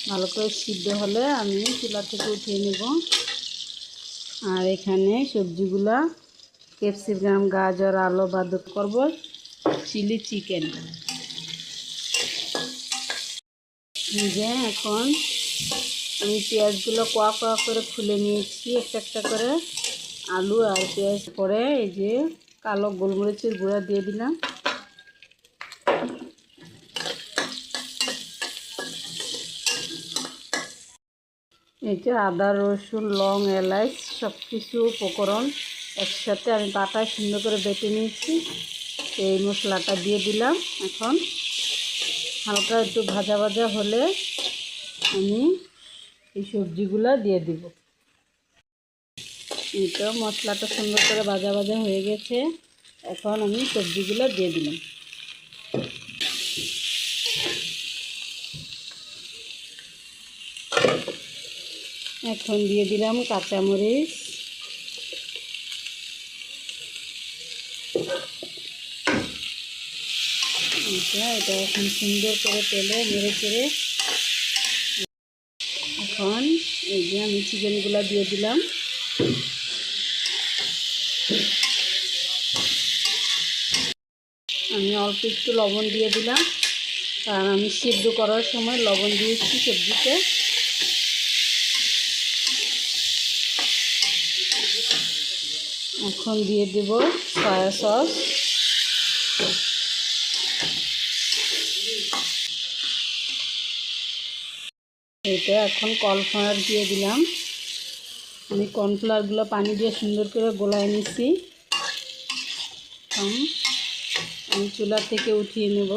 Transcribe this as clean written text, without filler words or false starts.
ভালো করে সিদ্ধ হলে আমি চুলা থেকে উঠিয়ে নেব। আর এখানে সবজিগুলা ক্যাপসিকাম, গাজর, আলু বাদ করব চিলি চিকেন। যে এখন আমি পেঁয়াজগুলো কোয়া কোয়া করে খুলে নিয়েছি একটা একটা করে। আলু আর পেঁয়াজ পরে এই যে কালো গোলমরিচের গুঁড়া দিয়ে দিলাম। এই যে আদা, রসুন, লং, এলাচ সব কিছু উপকরণ একসাথে আমি পাটায় সুন্দর করে বেটে নিয়েছি। এই মশলাটা দিয়ে দিলাম। এখন হালকা একটু ভাজা ভাজা হলে আমি এই সবজিগুলো দিয়ে দিব। এই তো মশলাটা সুন্দর করে ভাজা ভাজা হয়ে গেছে। এখন আমি সবজিগুলো দিয়ে দিলাম। এখন দিয়ে দিলাম কাঁচামরিচ, এটা এখন সুন্দর করে তেলে নেড়ে চেড়ে এখন এই যে আমি চিকেনগুলো দিয়ে দিলাম। আমি অল্প একটু লবণ দিয়ে দিলাম, কারণ আমি সিদ্ধ করার সময় লবণ দিয়েছি সবজিতে। এখন দিয়ে দেব সয়া সস। এটা এখন কর্নফ্লাওয়ার দিয়ে দিলাম। আমি কর্নফ্লাওয়ারগুলো পানি দিয়ে সুন্দর করে গোলায় নিচ্ছি। আমি চুলা থেকে উঠিয়ে নেব।